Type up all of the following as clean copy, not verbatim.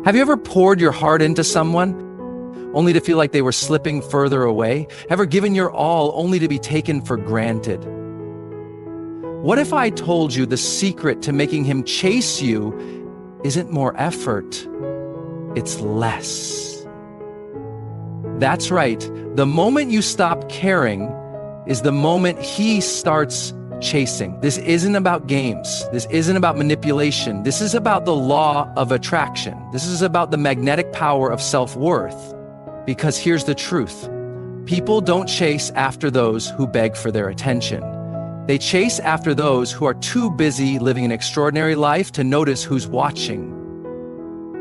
Have you ever poured your heart into someone only to feel like they were slipping further away? Ever given your all only to be taken for granted? What if I told you the secret to making him chase you isn't more effort, it's less? That's right. The moment you stop caring is the moment he starts chasing. This isn't about games. This isn't about manipulation. This is about the law of attraction. This is about the magnetic power of self-worth. Because here's the truth. People don't chase after those who beg for their attention. They chase after those who are too busy living an extraordinary life to notice who's watching.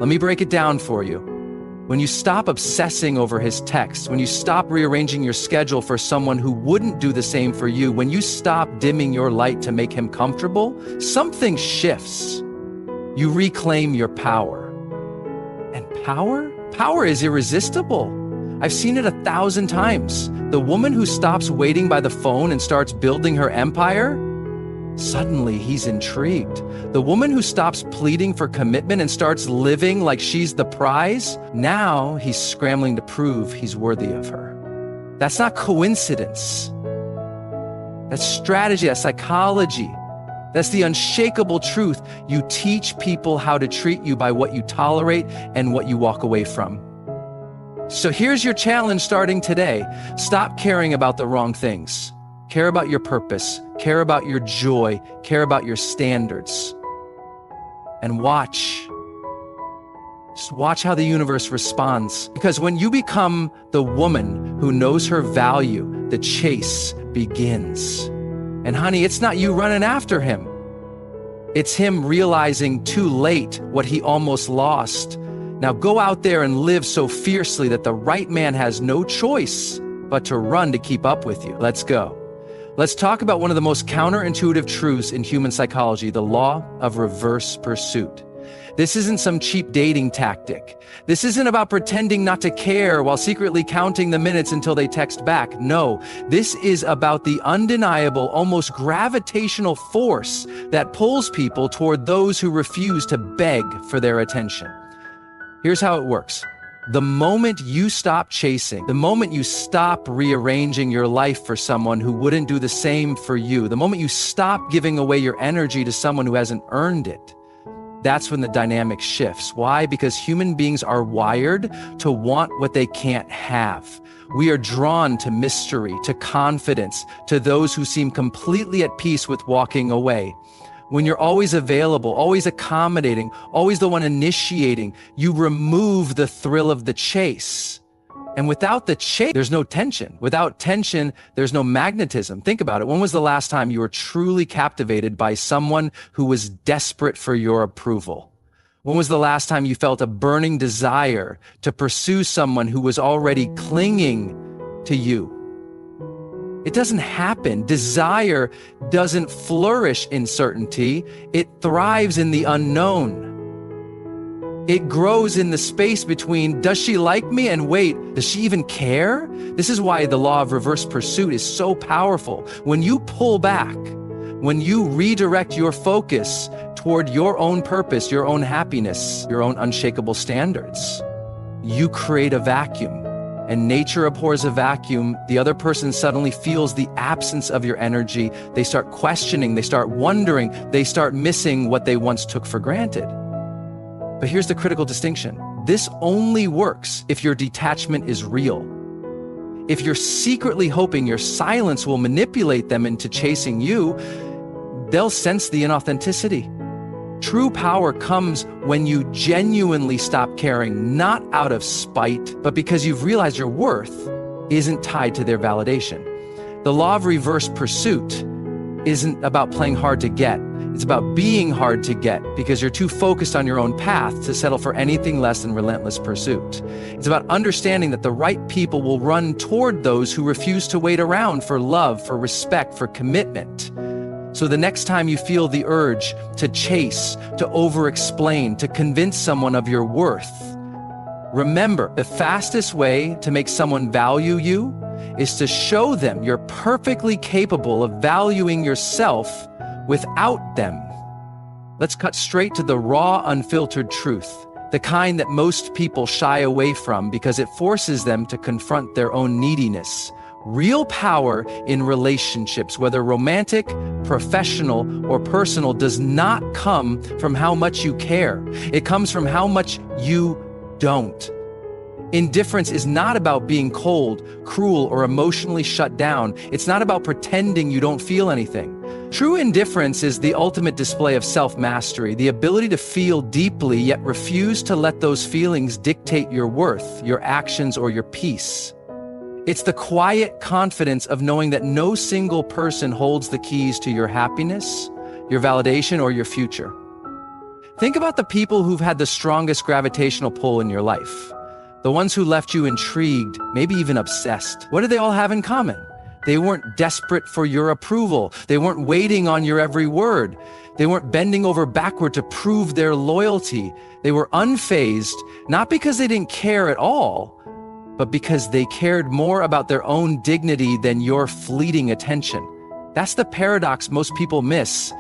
Let me break it down for you. When you stop obsessing over his texts, when you stop rearranging your schedule for someone who wouldn't do the same for you, when you stop dimming your light to make him comfortable, something shifts. You reclaim your power. And power? Power is irresistible. I've seen it 1,000 times. The woman who stops waiting by the phone and starts building her empire, suddenly he's intrigued. The woman who stops pleading for commitment and starts living like she's the prize, now he's scrambling to prove he's worthy of her. That's not coincidence. That's strategy, that's psychology. That's the unshakable truth. You teach people how to treat you by what you tolerate and what you walk away from. So here's your challenge starting today. Stop caring about the wrong things. Care about your purpose. Care about your joy. Care about your standards. And watch. Just watch how the universe responds. Because when you become the woman who knows her value, the chase begins. And honey, it's not you running after him. It's him realizing too late what he almost lost. Now go out there and live so fiercely that the right man has no choice but to run to keep up with you. Let's go. Let's talk about one of the most counterintuitive truths in human psychology, the law of reverse pursuit. This isn't some cheap dating tactic. This isn't about pretending not to care while secretly counting the minutes until they text back. No, this is about the undeniable, almost gravitational force that pulls people toward those who refuse to beg for their attention. Here's how it works. The moment you stop chasing, the moment you stop rearranging your life for someone who wouldn't do the same for you, the moment you stop giving away your energy to someone who hasn't earned it, that's when the dynamic shifts. Why? Because human beings are wired to want what they can't have. We are drawn to mystery, to confidence, to those who seem completely at peace with walking away. When you're always available, always accommodating, always the one initiating, you remove the thrill of the chase. And without the chase, there's no tension. Without tension, there's no magnetism. Think about it. When was the last time you were truly captivated by someone who was desperate for your approval? When was the last time you felt a burning desire to pursue someone who was already clinging to you? It doesn't happen. Desire doesn't flourish in certainty. It thrives in the unknown. It grows in the space between, does she like me? And wait, does she even care? This is why the law of reverse pursuit is so powerful. When you pull back, when you redirect your focus toward your own purpose, your own happiness, your own unshakable standards, you create a vacuum. And nature abhors a vacuum. The other person suddenly feels the absence of your energy. They start questioning, they start wondering, they start missing what they once took for granted. But here's the critical distinction. This only works if your detachment is real. If you're secretly hoping your silence will manipulate them into chasing you, they'll sense the inauthenticity. True power comes when you genuinely stop caring, not out of spite, but because you've realized your worth isn't tied to their validation. The law of reverse pursuit isn't about playing hard to get. It's about being hard to get because you're too focused on your own path to settle for anything less than relentless pursuit. It's about understanding that the right people will run toward those who refuse to wait around for love, for respect, for commitment. So the next time you feel the urge to chase, to over-explain, to convince someone of your worth, remember, the fastest way to make someone value you is to show them you're perfectly capable of valuing yourself without them. Let's cut straight to the raw, unfiltered truth. the kind that most people shy away from because it forces them to confront their own neediness. Real power in relationships, whether romantic, professional, or personal, does not come from how much you care. It comes from how much you don't. Indifference is not about being cold, cruel, or emotionally shut down. It's not about pretending you don't feel anything. True indifference is the ultimate display of self-mastery, the ability to feel deeply yet refuse to let those feelings dictate your worth, your actions, or your peace. It's the quiet confidence of knowing that no single person holds the keys to your happiness, your validation, or your future. Think about the people who've had the strongest gravitational pull in your life. The ones who left you intrigued, maybe even obsessed. What did they all have in common? They weren't desperate for your approval. They weren't waiting on your every word. They weren't bending over backward to prove their loyalty. They were unfazed, not because they didn't care at all, but because they cared more about their own dignity than your fleeting attention. That's the paradox most people miss.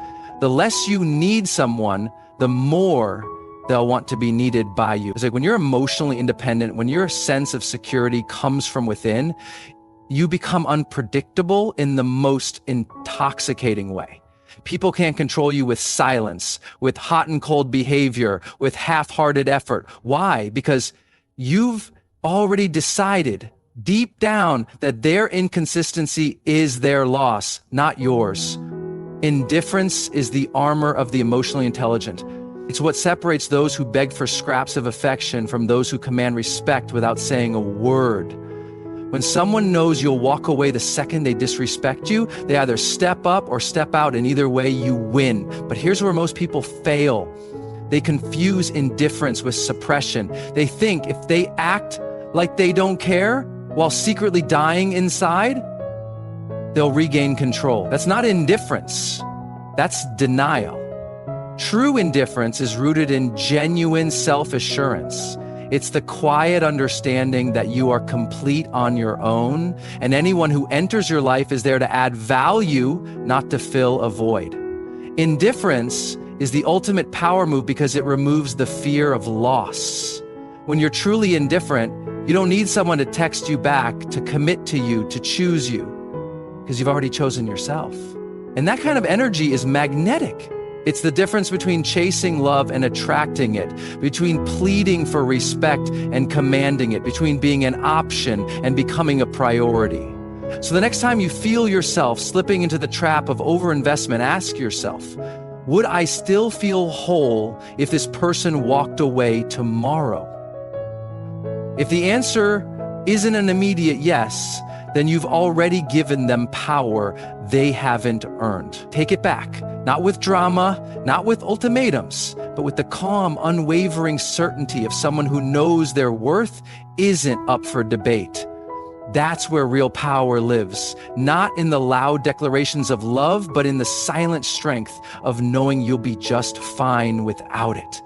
The less you need someone, the more they'll want to be needed by you. It's like when you're emotionally independent, when your sense of security comes from within, you become unpredictable in the most intoxicating way. People can't control you with silence, with hot and cold behavior, with half-hearted effort. Why? Because you've already decided deep down that their inconsistency is their loss, not yours. Indifference is the armor of the emotionally intelligent. It's what separates those who beg for scraps of affection from those who command respect without saying a word. When someone knows you'll walk away the second they disrespect you, they either step up or step out, and either way you win. But here's where most people fail. They confuse indifference with suppression. They think if they act like they don't care while secretly dying inside, they'll regain control. That's not indifference. That's denial. True indifference is rooted in genuine self-assurance. It's the quiet understanding that you are complete on your own, and anyone who enters your life is there to add value, not to fill a void. Indifference is the ultimate power move because it removes the fear of loss. When you're truly indifferent, you don't need someone to text you back, to commit to you, to choose you, because you've already chosen yourself. And that kind of energy is magnetic. It's the difference between chasing love and attracting it, between pleading for respect and commanding it, between being an option and becoming a priority. So the next time you feel yourself slipping into the trap of overinvestment, ask yourself, would I still feel whole if this person walked away tomorrow? If the answer isn't an immediate yes, then you've already given them power they haven't earned. Take it back, not with drama, not with ultimatums, but with the calm, unwavering certainty of someone who knows their worth isn't up for debate. That's where real power lives, not in the loud declarations of love, but in the silent strength of knowing you'll be just fine without it.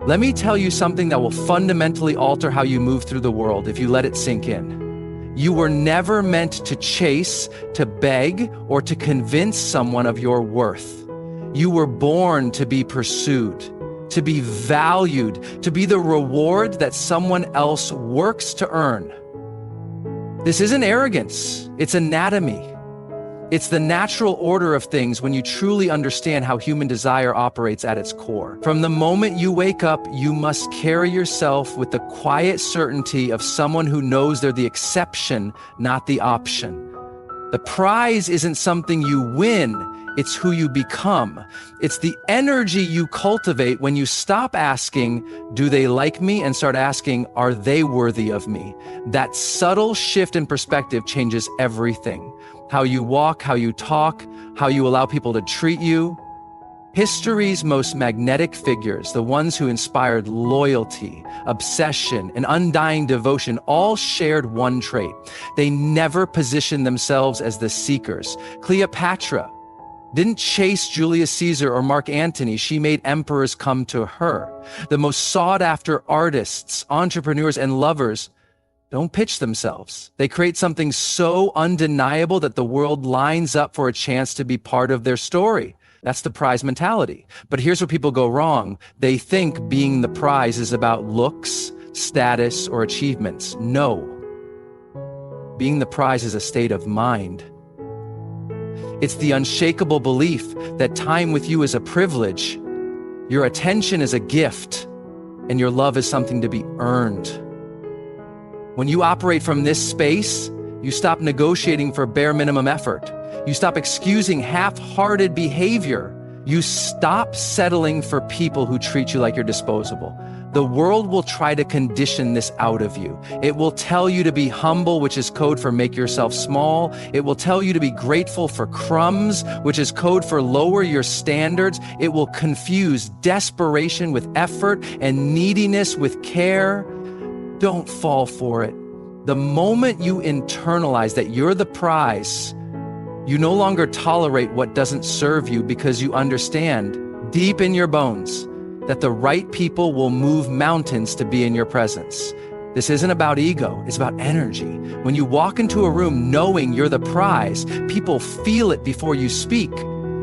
Let me tell you something that will fundamentally alter how you move through the world if you let it sink in. You were never meant to chase, to beg, or to convince someone of your worth. You were born to be pursued, to be valued, to be the reward that someone else works to earn. This isn't arrogance, it's anatomy. It's the natural order of things when you truly understand how human desire operates at its core. From the moment you wake up, you must carry yourself with the quiet certainty of someone who knows they're the exception, not the option. The prize isn't something you win, it's who you become. It's the energy you cultivate when you stop asking, do they like me? And start asking, are they worthy of me? That subtle shift in perspective changes everything. How you walk, how you talk, how you allow people to treat you. History's most magnetic figures, the ones who inspired loyalty, obsession, and undying devotion, all shared one trait. They never positioned themselves as the seekers. Cleopatra didn't chase Julius Caesar or Mark Antony. She made emperors come to her. The most sought-after artists, entrepreneurs, and lovers don't pitch themselves. They create something so undeniable that the world lines up for a chance to be part of their story. That's the prize mentality. But here's where people go wrong. They think being the prize is about looks, status, or achievements. No. Being the prize is a state of mind. It's the unshakable belief that time with you is a privilege, your attention is a gift, and your love is something to be earned. When you operate from this space, you stop negotiating for bare minimum effort. You stop excusing half-hearted behavior. You stop settling for people who treat you like you're disposable. The world will try to condition this out of you. It will tell you to be humble, which is code for make yourself small. It will tell you to be grateful for crumbs, which is code for lower your standards. It will confuse desperation with effort and neediness with care. Don't fall for it. The moment you internalize that you're the prize, you no longer tolerate what doesn't serve you because you understand deep in your bones that the right people will move mountains to be in your presence. This isn't about ego, it's about energy. When you walk into a room knowing you're the prize, people feel it before you speak.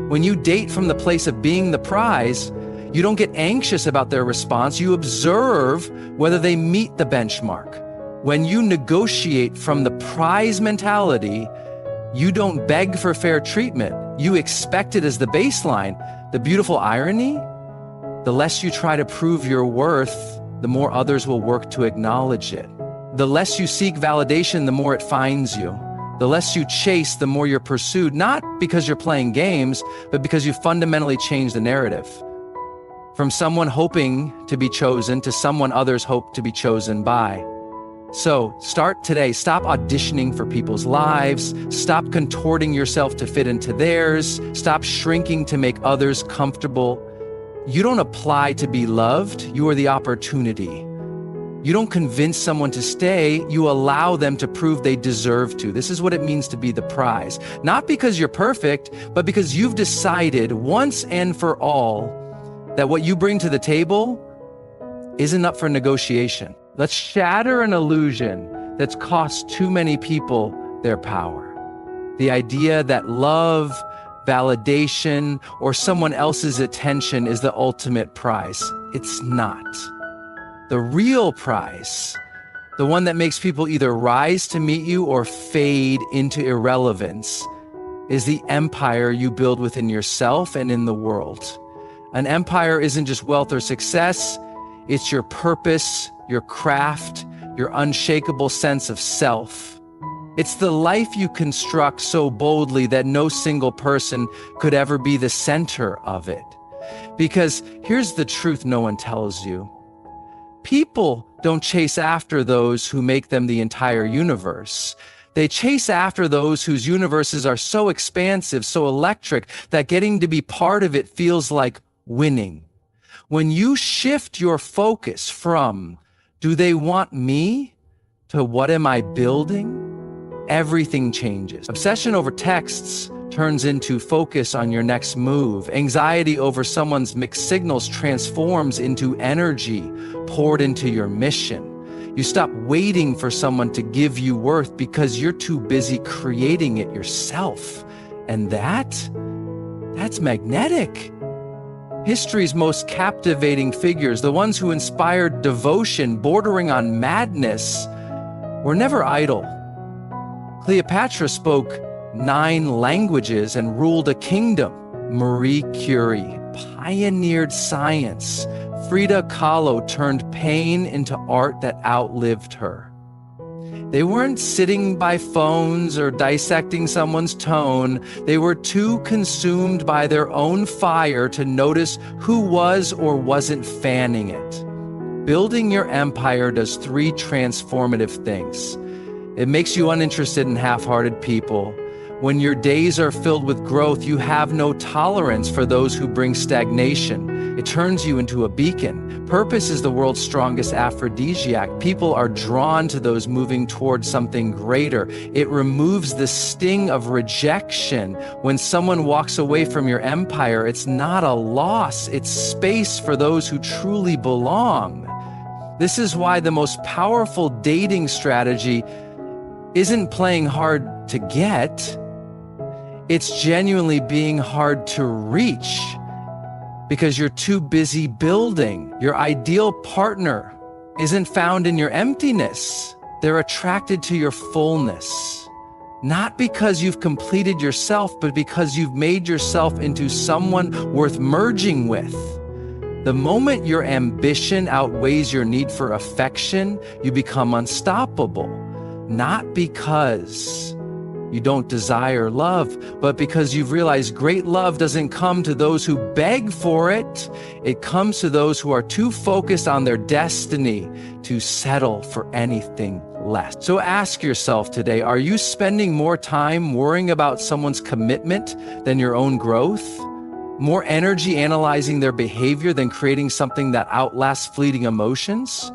When you date from the place of being the prize, you don't get anxious about their response, you observe whether they meet the benchmark. When you negotiate from the prize mentality, you don't beg for fair treatment. You expect it as the baseline. The beautiful irony, the less you try to prove your worth, the more others will work to acknowledge it. The less you seek validation, the more it finds you. The less you chase, the more you're pursued, not because you're playing games, but because you fundamentally change the narrative. From someone hoping to be chosen to someone others hope to be chosen by. So start today. Stop auditioning for people's lives. Stop contorting yourself to fit into theirs. Stop shrinking to make others comfortable. You don't apply to be loved. You are the opportunity. You don't convince someone to stay. You allow them to prove they deserve to. This is what it means to be the prize. Not because you're perfect, but because you've decided once and for all that what you bring to the table isn't up for negotiation. Let's shatter an illusion that's cost too many people their power. The idea that love, validation, or someone else's attention is the ultimate prize. It's not. The real prize, the one that makes people either rise to meet you or fade into irrelevance, is the empire you build within yourself and in the world. An empire isn't just wealth or success, it's your purpose, your craft, your unshakable sense of self. It's the life you construct so boldly that no single person could ever be the center of it. Because here's the truth no one tells you. People don't chase after those who make them the entire universe. They chase after those whose universes are so expansive, so electric, that getting to be part of it feels like winning. When you shift your focus from, do they want me, to what am I building? Everything changes. Obsession over texts turns into focus on your next move. Anxiety over someone's mixed signals transforms into energy poured into your mission. You stop waiting for someone to give you worth because you're too busy creating it yourself. And that's magnetic. History's most captivating figures, the ones who inspired devotion bordering on madness, were never idle. Cleopatra spoke 9 languages and ruled a kingdom. Marie Curie pioneered science. Frida Kahlo turned pain into art that outlived her. They weren't sitting by phones or dissecting someone's tone. They were too consumed by their own fire to notice who was or wasn't fanning it. Building your empire does 3 transformative things. It makes you uninterested in half-hearted people. When your days are filled with growth, you have no tolerance for those who bring stagnation. It turns you into a beacon. Purpose is the world's strongest aphrodisiac. People are drawn to those moving towards something greater. It removes the sting of rejection. When someone walks away from your empire, it's not a loss. It's space for those who truly belong. This is why the most powerful dating strategy isn't playing hard to get. It's genuinely being hard to reach because you're too busy building. Your ideal partner isn't found in your emptiness. They're attracted to your fullness. Not because you've completed yourself, but because you've made yourself into someone worth merging with. The moment your ambition outweighs your need for affection, you become unstoppable. Not because you don't desire love, but because you've realized great love doesn't come to those who beg for it. It comes to those who are too focused on their destiny to settle for anything less. So ask yourself today, are you spending more time worrying about someone's commitment than your own growth? More energy analyzing their behavior than creating something that outlasts fleeting emotions?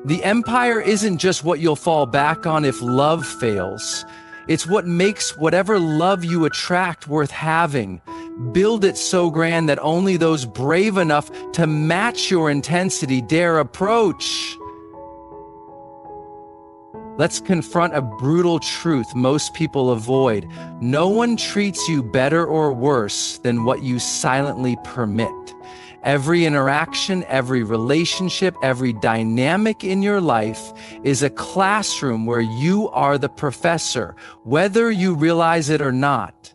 The empire isn't just what you'll fall back on if love fails. It's what makes whatever love you attract worth having. Build it so grand that only those brave enough to match your intensity dare approach. Let's confront a brutal truth most people avoid. No one treats you better or worse than what you silently permit. Every interaction, every relationship, every dynamic in your life is a classroom where you are the professor, whether you realize it or not.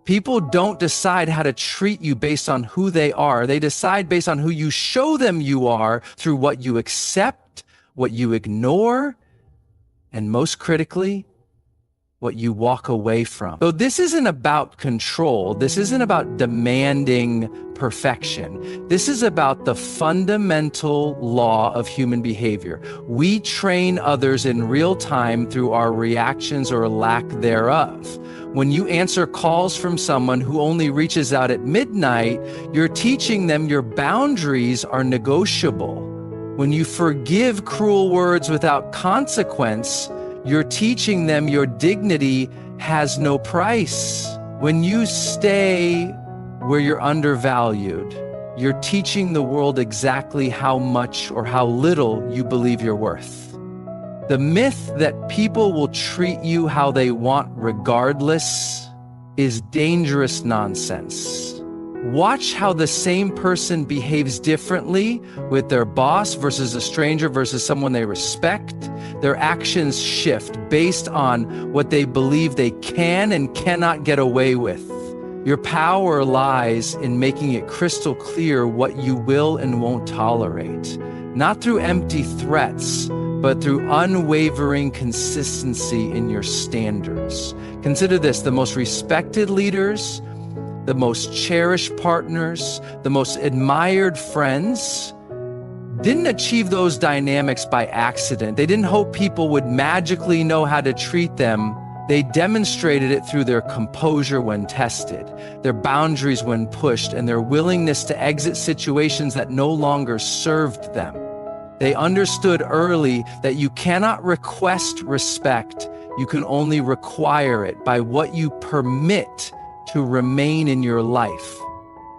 People don't decide how to treat you based on who they are. They decide based on who you show them you are through what you accept, what you ignore, and most critically, what you walk away from. So this isn't about control. This isn't about demanding perfection. This is about the fundamental law of human behavior. We train others in real time through our reactions or lack thereof. When you answer calls from someone who only reaches out at midnight, you're teaching them your boundaries are negotiable. When you forgive cruel words without consequence, you're teaching them your dignity has no price. When you stay where you're undervalued, you're teaching the world exactly how much or how little you believe you're worth. The myth that people will treat you how they want regardless is dangerous nonsense. Watch how the same person behaves differently with their boss versus a stranger versus someone they respect. Their actions shift based on what they believe they can and cannot get away with. Your power lies in making it crystal clear what you will and won't tolerate, not through empty threats, but through unwavering consistency in your standards. Consider this: the most respected leaders, the most cherished partners, the most admired friends didn't achieve those dynamics by accident. They didn't hope people would magically know how to treat them. They demonstrated it through their composure when tested, their boundaries when pushed, and their willingness to exit situations that no longer served them. They understood early that you cannot request respect. You can only require it by what you permit to remain in your life.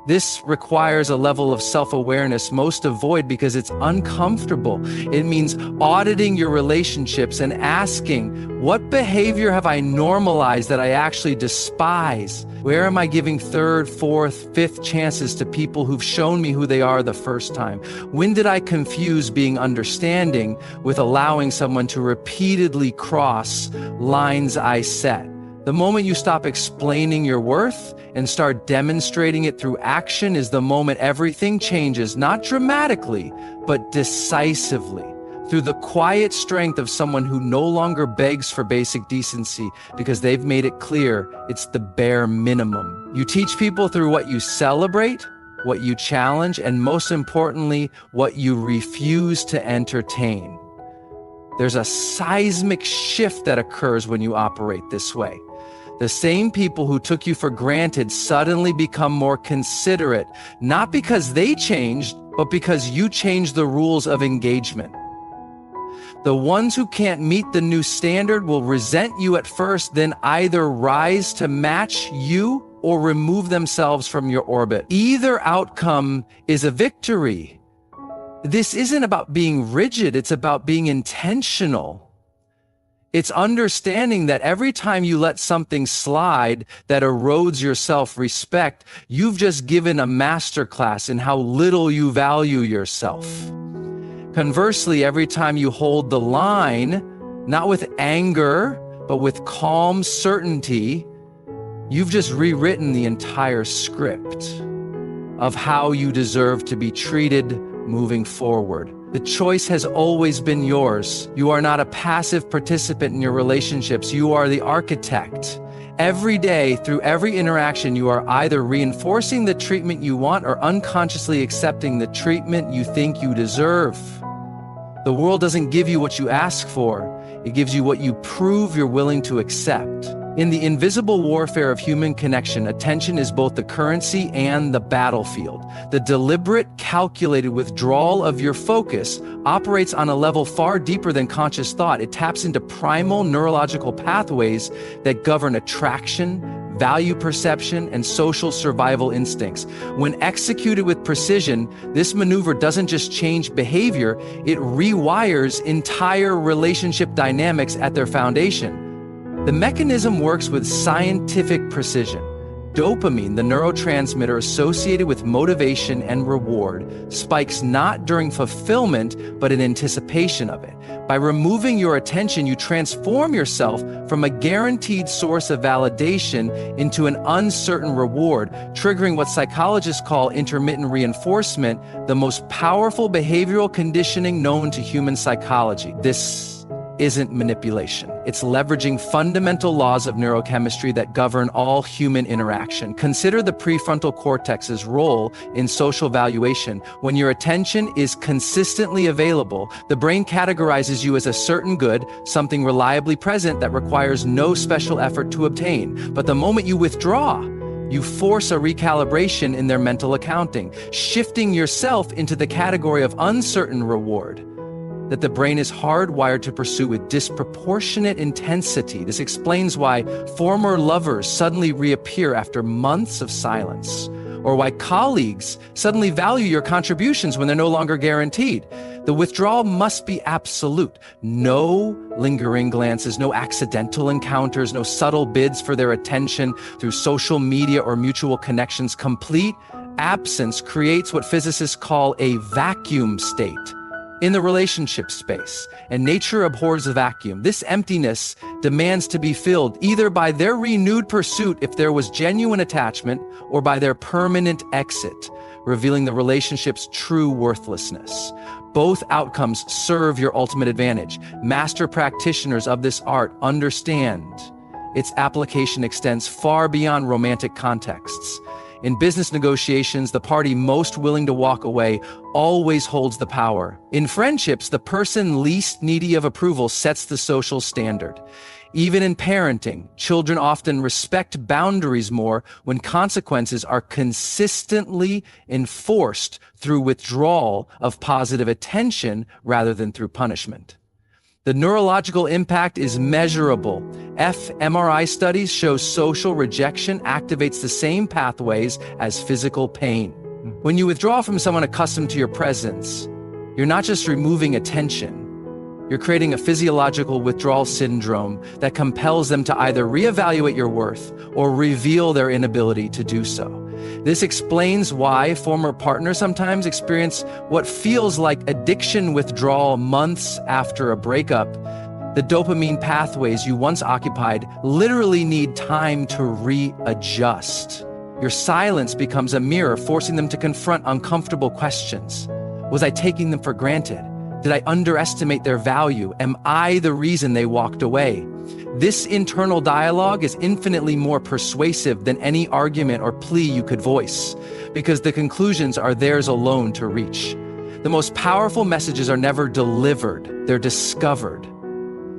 This requires a level of self-awareness most avoid because it's uncomfortable. It means auditing your relationships and asking, what behavior have I normalized that I actually despise? Where am I giving third, fourth, fifth chances to people who've shown me who they are the first time? When did I confuse being understanding with allowing someone to repeatedly cross lines I set? The moment you stop explaining your worth and start demonstrating it through action is the moment everything changes, not dramatically, but decisively, through the quiet strength of someone who no longer begs for basic decency because they've made it clear it's the bare minimum. You teach people through what you celebrate, what you challenge, and most importantly, what you refuse to entertain. There's a seismic shift that occurs when you operate this way. The same people who took you for granted suddenly become more considerate, not because they changed, but because you changed the rules of engagement. The ones who can't meet the new standard will resent you at first, then either rise to match you or remove themselves from your orbit. Either outcome is a victory. This isn't about being rigid, it's about being intentional. It's understanding that every time you let something slide that erodes your self-respect, you've just given a masterclass in how little you value yourself. Conversely, every time you hold the line, not with anger, but with calm certainty, you've just rewritten the entire script of how you deserve to be treated moving forward. The choice has always been yours. You are not a passive participant in your relationships. You are the architect. Every day, through every interaction, you are either reinforcing the treatment you want or unconsciously accepting the treatment you think you deserve. The world doesn't give you what you ask for. It gives you what you prove you're willing to accept. In the invisible warfare of human connection, attention is both the currency and the battlefield. The deliberate, calculated withdrawal of your focus operates on a level far deeper than conscious thought. It taps into primal neurological pathways that govern attraction, value perception, and social survival instincts. When executed with precision, this maneuver doesn't just change behavior, it rewires entire relationship dynamics at their foundation. The mechanism works with scientific precision. Dopamine, the neurotransmitter associated with motivation and reward, spikes not during fulfillment, but in anticipation of it. By removing your attention, you transform yourself from a guaranteed source of validation into an uncertain reward, triggering what psychologists call intermittent reinforcement, the most powerful behavioral conditioning known to human psychology. This isn't manipulation. It's leveraging fundamental laws of neurochemistry that govern all human interaction. Consider the prefrontal cortex's role in social valuation. When your attention is consistently available, the brain categorizes you as a certain good, something reliably present that requires no special effort to obtain. But the moment you withdraw, you force a recalibration in their mental accounting, shifting yourself into the category of uncertain reward that the brain is hardwired to pursue with disproportionate intensity. This explains why former lovers suddenly reappear after months of silence, or why colleagues suddenly value your contributions when they're no longer guaranteed. The withdrawal must be absolute. No lingering glances, no accidental encounters, no subtle bids for their attention through social media or mutual connections. Complete absence creates what physicists call a vacuum state in the relationship space, and nature abhors a vacuum. This emptiness demands to be filled either by their renewed pursuit if there was genuine attachment, or by their permanent exit, revealing the relationship's true worthlessness. Both outcomes serve your ultimate advantage. Master practitioners of this art understand its application extends far beyond romantic contexts. In business negotiations, the party most willing to walk away always holds the power. In friendships, the person least needy of approval sets the social standard. Even in parenting, children often respect boundaries more when consequences are consistently enforced through withdrawal of positive attention rather than through punishment. The neurological impact is measurable. fMRI studies show social rejection activates the same pathways as physical pain. When you withdraw from someone accustomed to your presence, you're not just removing attention. You're creating a physiological withdrawal syndrome that compels them to either reevaluate your worth or reveal their inability to do so. This explains why former partners sometimes experience what feels like addiction withdrawal months after a breakup. The dopamine pathways you once occupied literally need time to readjust. Your silence becomes a mirror, forcing them to confront uncomfortable questions. Was I taking them for granted? Did I underestimate their value? Am I the reason they walked away? This internal dialogue is infinitely more persuasive than any argument or plea you could voice, because the conclusions are theirs alone to reach. The most powerful messages are never delivered, they're discovered.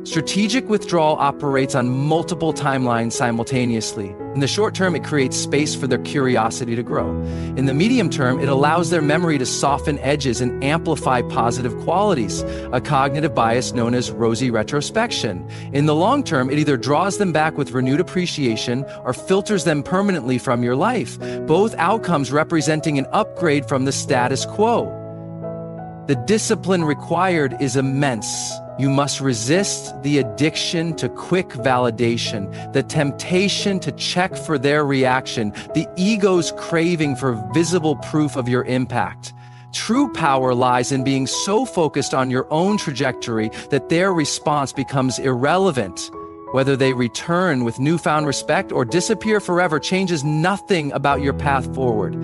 Strategic withdrawal operates on multiple timelines simultaneously. In the short term, it creates space for their curiosity to grow. In the medium term, it allows their memory to soften edges and amplify positive qualities, a cognitive bias known as rosy retrospection. In the long term, it either draws them back with renewed appreciation or filters them permanently from your life, both outcomes representing an upgrade from the status quo. The discipline required is immense. You must resist the addiction to quick validation, the temptation to check for their reaction, the ego's craving for visible proof of your impact. True power lies in being so focused on your own trajectory that their response becomes irrelevant. Whether they return with newfound respect or disappear forever changes nothing about your path forward.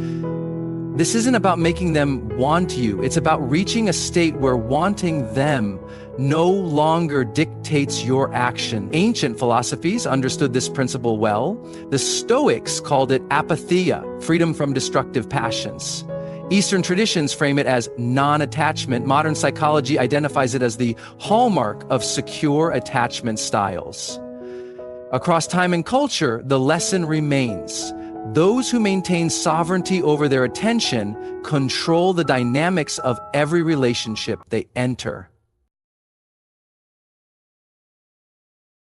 This isn't about making them want you. It's about reaching a state where wanting them no longer dictates your action. Ancient philosophies understood this principle well. The Stoics called it apatheia, freedom from destructive passions. Eastern traditions frame it as non-attachment. Modern psychology identifies it as the hallmark of secure attachment styles. Across time and culture, the lesson remains. Those who maintain sovereignty over their attention control the dynamics of every relationship they enter.